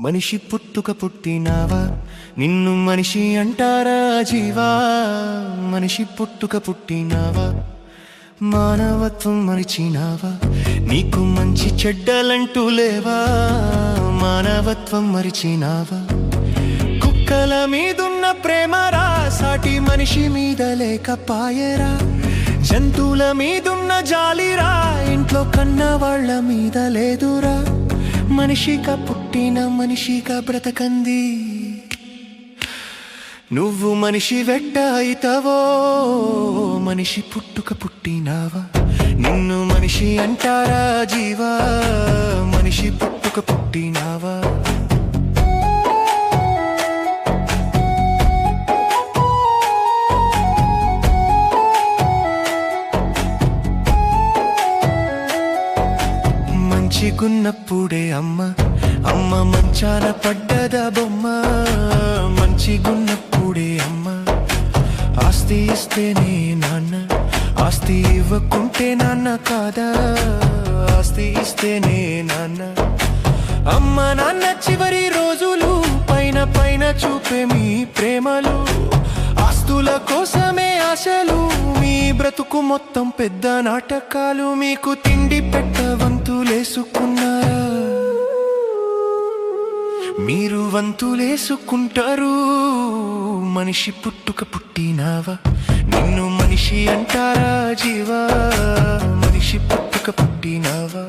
మనిషి పుట్టుక పుట్టినావా, నిన్ను మనిషి అంటారా జీవా? మనిషి పుట్టుక పుట్టినావా, మానవత్వం మరిచినావా? నీకు మంచి చెడ్డలంటూ లేవా? మానవత్వం మరిచినావా? కుక్కల మీదున్న ప్రేమరా, సాటి మనిషి మీద లేకపాయరా. జంతువుల మీదున్న జాలిరా, ఇంట్లో కన్న వాళ్ళ మీద లేదురా. మనిషిగా పుట్టిన మనిషిగా బ్రతకంది, నువ్వు మనిషి వెట్ట అయితవో. మనిషి పుట్టుక పుట్టినావా, నిన్ను మనిషి అంటారా జీవా? మనిషి పుట్టుక పుట్టినావా? మంచిగున్నప్పుడే అమ్మ మంచాన పడ్డదా బొమ్మ. మంచిగున్నప్పుడే అమ్మ ఆస్తి ఇస్తేనే నాన్న, ఆస్తి ఇవ్వకుంటే నాన్న కాదా? ఆస్తి ఇస్తేనే నాన్న. అమ్మ నాన్న చివరి రోజులు పైన పైన చూపే మీ ప్రేమలు, ఆస్తుల కోసమే ఆశలు, మీ బ్రతుకు మొత్తం పెద్ద నాటకాలు. మీకు తిండి పెట్ట వంతులేసుకున్నారా? మీరు వంతులేసుకుంటారు. మనిషి పుట్టుక పుట్టినావా, నిన్ను మనిషి అంటారా జీవా? మనిషి పుట్టుక పుట్టినావా?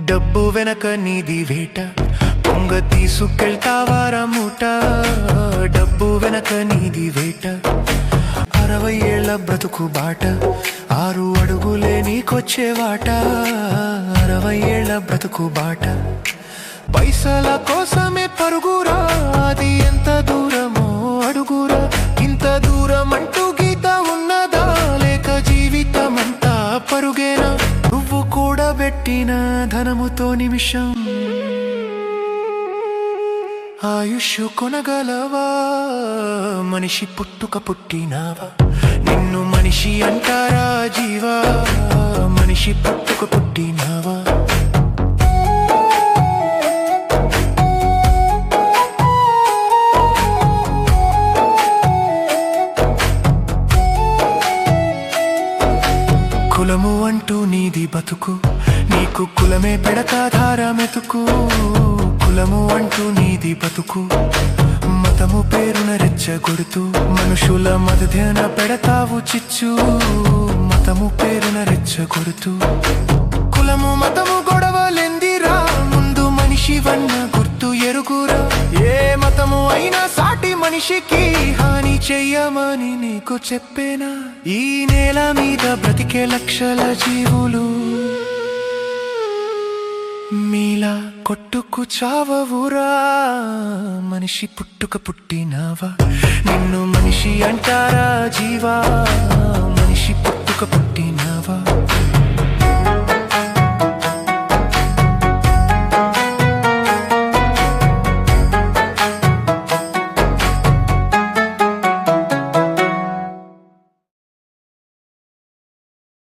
డబ్బు వెనక నీది వేట, పొంగ తీసుకెళ్తావారా మూట. డబ్బు వెనక నీది వేట, 60 ఏళ్ల బ్రతుకు బాట, 6 అడుగులే నీకొచ్చే వాట. 60 ఏళ్ల బ్రతుకు బాట, పైసల కోసమే పరుగురా. అది ఎంత దూరమో అడుగురా. ఇంత దూరం అంటూ గీత ఉన్నదా, లేక జీవితమంతా పరుగేనా? నువ్వు కూడబెట్టిన ధనముతో నిమిషం ఆయుష్ కొనగలవా? మనిషి పుట్టుక పుట్టినావా, నిన్ను మనిషి అంటారా జీవా? మనిషి పుట్టుక పుట్టినావా? కులము అంటూ నీది బతుకు, నీకు కులమే పెడతాధారా మెతుకు. కులము అంటూ నీది బతుకు, మతము పేరున రెచ్చగొడుతూ మనుషుల మధ్యన పెడతావు చిచ్చు. మతము పేరున రెచ్చగొడుతూ కులము మతము గొడవలెందిరా? ముందు మనిషి వన్న గుర్తు ఎరుగురా. ఏ మతము అయినా సాటి మనిషికి హాని చెయ్యమని నీకు చెప్పేనా? ఈ నేల మీద బ్రతికే లక్షల జీవులు మీలా కొట్టుకు చావవురా. మనిషి పుట్టుక పుట్టినావా, నిన్ను మనిషి అంటారా జీవా?